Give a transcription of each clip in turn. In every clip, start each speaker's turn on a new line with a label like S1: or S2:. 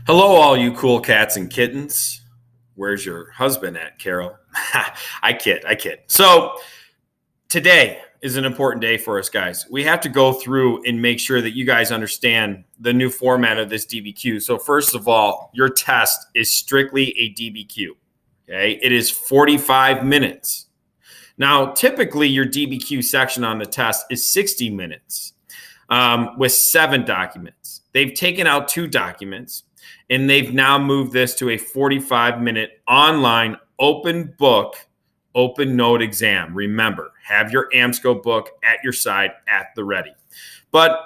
S1: Hello, all you cool cats and kittens. Where's your husband at, Carol? I kid. So, today is an important day for us, guys. We have to go through and make sure that you guys understand the new format of this DBQ. So, first of all, your test is strictly a DBQ. Okay, it is 45 minutes. Now, typically, your DBQ section on the test is 60 minutes with 7 documents. They've taken out 2 documents. And they've now moved this to a 45-minute online open book, open note exam. Remember, have your AMSCO book at your side at the ready. But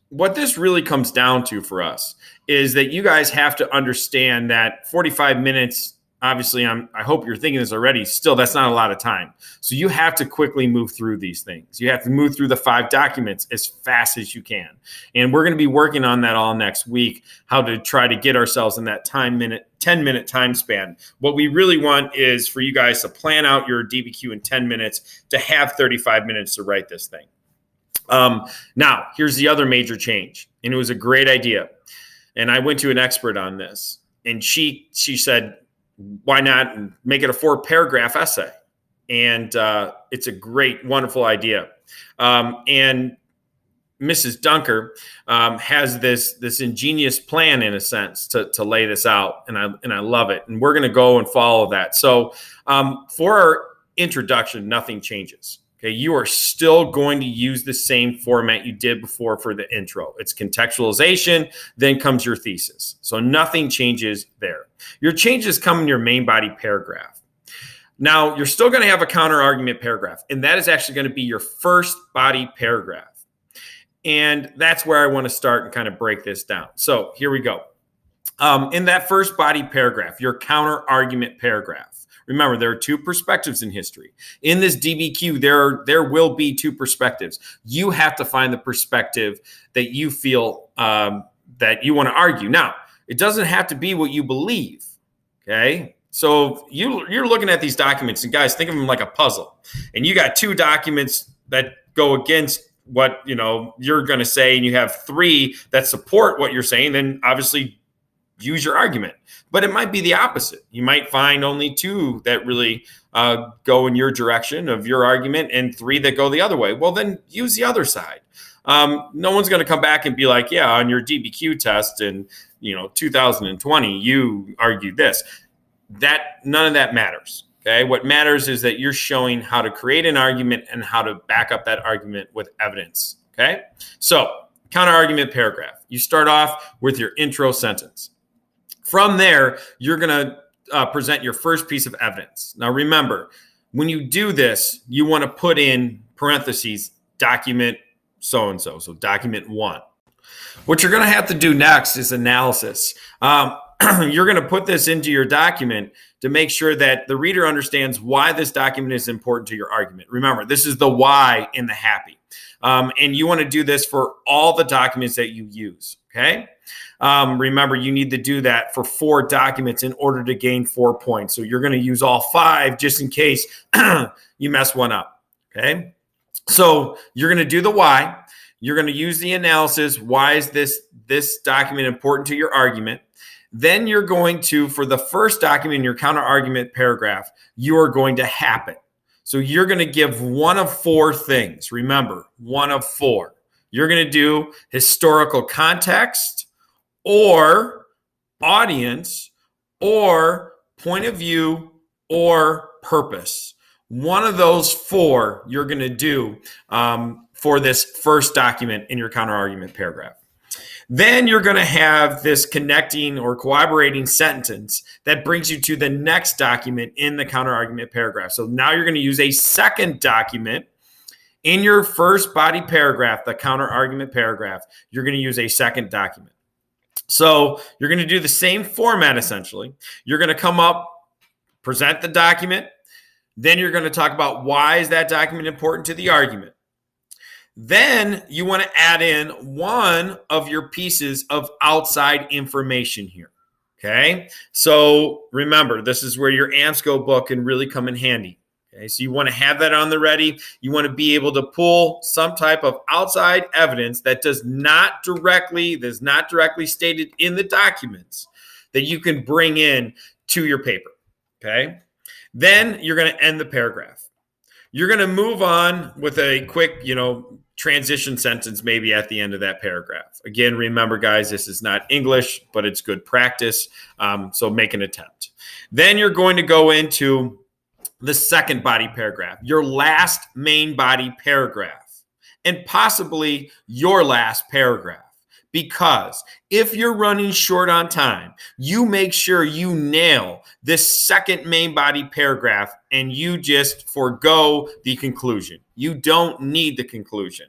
S1: what this really comes down to for us is that you guys have to understand that 45 minutes, obviously, I hope you're thinking this already. Still, that's not a lot of time. So you have to quickly move through these things. You have to move through the 5 documents as fast as you can. And we're going to be working on that all next week, how to try to get ourselves in that 10-minute time span. What we really want is for you guys to plan out your DBQ in 10 minutes to have 35 minutes to write this thing. Now, here's the other major change. And it was a great idea. And I went to an expert on this. And she said, why not make it a 4-paragraph essay? And it's a great, wonderful idea. And Mrs. Dunker has this ingenious plan, in a sense, to lay this out, and I love it. And we're going to go and follow that. So for our introduction, nothing changes. Okay, you are still going to use the same format you did before for the intro. It's contextualization, then comes your thesis. So nothing changes there. Your changes come in your main body paragraph. Now, you're still going to have a counter argument paragraph, and that is actually going to be your first body paragraph. And that's where I want to start and kind of break this down. So here we go. In that first body paragraph, your counter argument paragraph. Remember, there are 2 perspectives in history. In this DBQ, there will be 2 perspectives. You have to find the perspective that you feel that you want to argue. Now, it doesn't have to be what you believe, okay? So you're looking at these documents, and guys, think of them like a puzzle. And you got 2 documents that go against what you're going to say, and you have 3 that support what you're saying. Then obviously use your argument. But it might be the opposite. You might find only 2 that really go in your direction of your argument and 3 that go the other way. Well, then use the other side. No one's going to come back and be like, yeah, on your DBQ test in 2020, you argued this. None of that matters. Okay. What matters is that you're showing how to create an argument and how to back up that argument with evidence. Okay. So counter argument paragraph. You start off with your intro sentence. From there, you're going to present your first piece of evidence. Now, remember, when you do this, you want to put in parentheses, document so-and-so, so document 1. What you're going to have to do next is analysis. You're going to put this into your document to make sure that the reader understands why this document is important to your argument. Remember, this is the why in the happy. And you want to do this for all the documents that you use, okay? Remember, you need to do that for 4 documents in order to gain 4 points. So you're going to use all 5 just in case you mess one up, okay? So you're going to do the why. You're going to use the analysis. Why is this document important to your argument? Then you're going to, for the first document in your counter argument paragraph, you are going to happen. So you're going to give one of 4 things. Remember, one of 4. You're going to do historical context, or audience, or point of view, or purpose. One of those 4 you're going to do for this first document in your counter argument paragraph. Then you're going to have this connecting or corroborating sentence that brings you to the next document in the counter argument paragraph. So now you're going to use a second document in your first body paragraph, the counter argument paragraph. You're going to use a second document. So you're going to do the same format, essentially. You're going to come up, present the document. Then you're going to talk about why is that document important to the argument. Then you want to add in one of your pieces of outside information here. Okay. So remember, this is where your AMSCO book can really come in handy. Okay. So you want to have that on the ready. You want to be able to pull some type of outside evidence that is not directly stated in the documents, that you can bring in to your paper. Okay. Then you're going to end the paragraph. You're going to move on with a quick, transition sentence maybe at the end of that paragraph. Again, remember, guys, this is not English, but it's good practice. So make an attempt. Then you're going to go into the second body paragraph, your last main body paragraph, and possibly your last paragraph. Because if you're running short on time, you make sure you nail this second main body paragraph and you just forego the conclusion. You don't need the conclusion.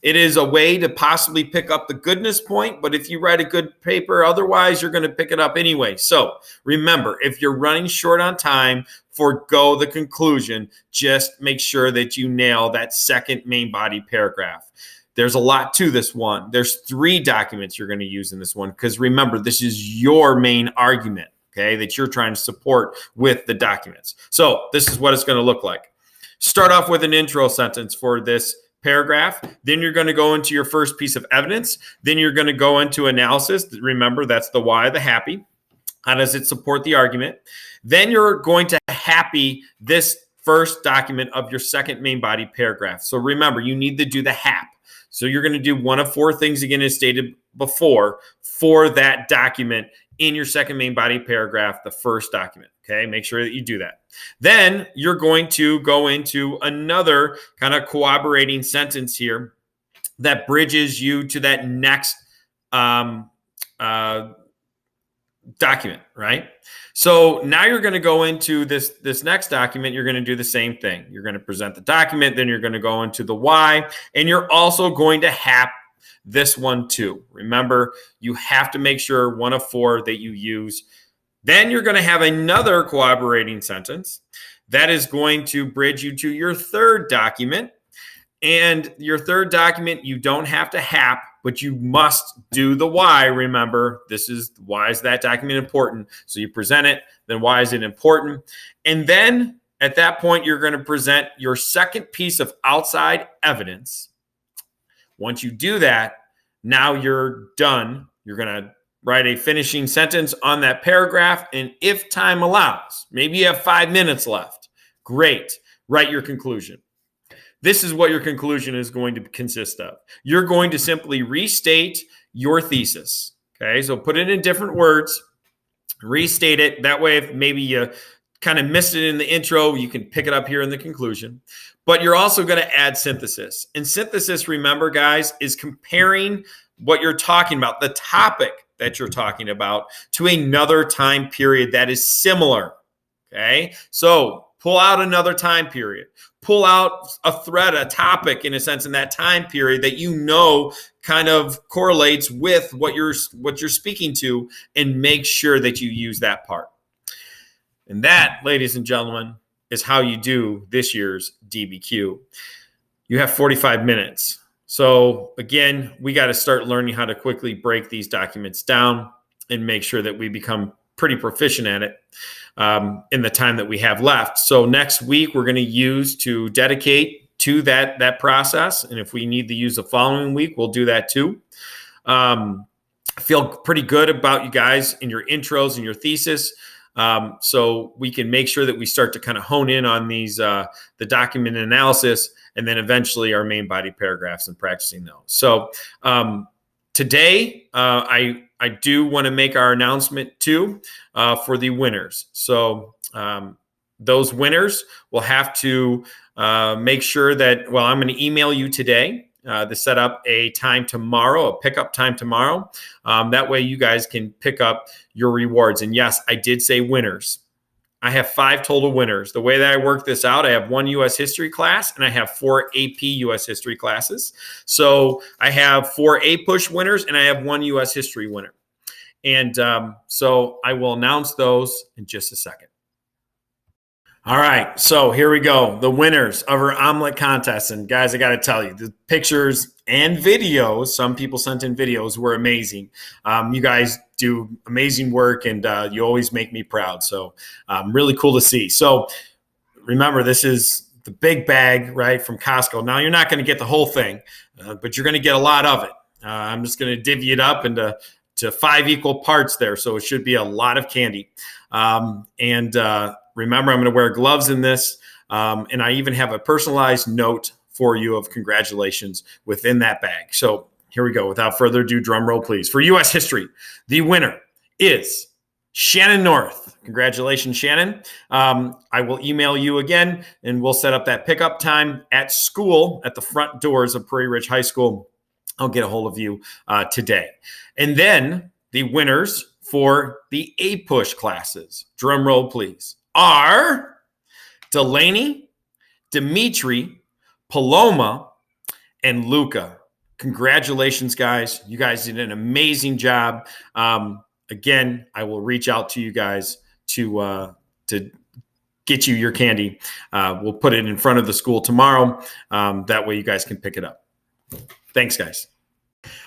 S1: It is a way to possibly pick up the goodness point, but if you write a good paper, otherwise you're going to pick it up anyway. So remember, if you're running short on time, forego the conclusion. Just make sure that you nail that second main body paragraph. There's a lot to this one. There's 3 documents you're going to use in this one because remember, this is your main argument, okay, that you're trying to support with the documents. So this is what it's going to look like. Start off with an intro sentence for this paragraph. Then you're going to go into your first piece of evidence. Then you're going to go into analysis. Remember, that's the why, the happy. How does it support the argument? Then you're going to happy this first document of your second main body paragraph. So remember, you need to do the hap. So you're going to do one of 4 things, again, as stated before, for that document in your second main body paragraph, the first document. Okay, make sure that you do that. Then you're going to go into another kind of corroborating sentence here that bridges you to that next document, right? So now you're going to go into this next document. You're going to do the same thing. You're going to present the document, then you're going to go into the why, and you're also going to hap this one too. Remember, you have to make sure one of 4 that you use. Then you're going to have another corroborating sentence that is going to bridge you to your third document. And your third document, you don't have to hap, but you must do the why. Remember, this is why is that document important? So you present it, then why is it important? And then at that point, you're going to present your second piece of outside evidence. Once you do that, now you're done. You're going to write a finishing sentence on that paragraph. And if time allows, maybe you have 5 minutes left. Great. Write your conclusion. This is what your conclusion is going to consist of. You're going to simply restate your thesis. Okay, so put it in different words, restate it. That way, if maybe you kind of missed it in the intro, you can pick it up here in the conclusion. But you're also going to add synthesis. And synthesis, remember, guys, is comparing what you're talking about, the topic that you're talking about, to another time period that is similar. Okay, so pull out another time period. Pull out a thread, a topic, in a sense, in that time period that you know kind of correlates with what you're speaking to, and make sure that you use that part. And that, ladies and gentlemen, is how you do this year's DBQ. You have 45 minutes. So again, we got to start learning how to quickly break these documents down and make sure that we become pretty proficient at it in the time that we have left. So next week, we're going to use to dedicate to that process. And if we need to use the following week, we'll do that too. I feel pretty good about you guys in your intros and your thesis. So we can make sure that we start to kind of hone in on these, the document analysis, and then eventually our main body paragraphs and practicing those. So today, I do want to make our announcement too for the winners. So those winners will have to make sure that, well, I'm going to email you today to set up a time tomorrow, a pickup time tomorrow. That way you guys can pick up your rewards. And yes, I did say winners. I have 5 total winners. The way that I work this out, I have 1 U.S. history class and I have 4 AP U.S. history classes. So I have 4 A-push winners and I have 1 U.S. history winner. And so I will announce those in just a second. All right, so here we go. The winners of our omelet contest. And guys, I got to tell you, the pictures and videos, some people sent in videos, were amazing. You guys do amazing work, and you always make me proud. So really cool to see. So remember, this is the big bag, right, from Costco. Now, you're not going to get the whole thing, but you're going to get a lot of it. I'm just going to divvy it up into to 5 equal parts there. So it should be a lot of candy. And remember, I'm going to wear gloves in this. And I even have a personalized note for you of congratulations within that bag. So here we go. Without further ado, drum roll, please. For U.S. history, the winner is Shannon North. Congratulations, Shannon. I will email you again, and we'll set up that pickup time at school at the front doors of Prairie Ridge High School. I'll get a hold of you today. And then the winners for the A-Push classes, drum roll, please, are Delaney, Dimitri, Paloma, and Luca. Congratulations, guys. You guys did an amazing job. Again, I will reach out to you guys to get you your candy. We'll put it in front of the school tomorrow. That way you guys can pick it up. Thanks, guys.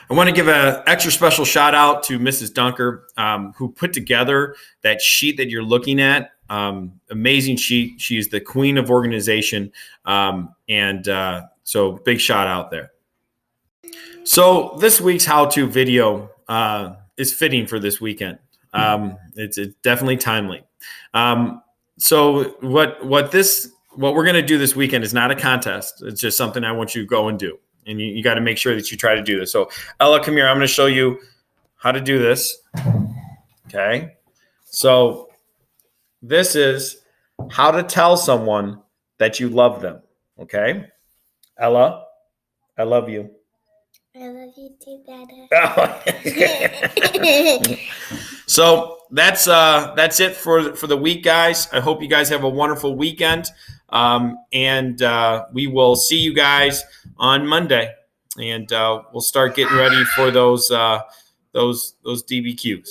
S1: I want to give an extra special shout out to Mrs. Dunker, who put together that sheet that you're looking at. Amazing sheet. She is the queen of organization. So big shout out there. So this week's how-to video is fitting for this weekend. It's definitely timely. So what we're going to do this weekend is not a contest. It's just something I want you to go and do. And you got to make sure that you try to do this. So Ella, come here. I'm going to show you how to do this. Okay. So this is how to tell someone that you love them. Okay. Ella, I love you.
S2: I love you too, Dada.
S1: So that's it for the week, guys. I hope you guys have a wonderful weekend. And we will see you guys on Monday, and we'll start getting ready for those DBQs.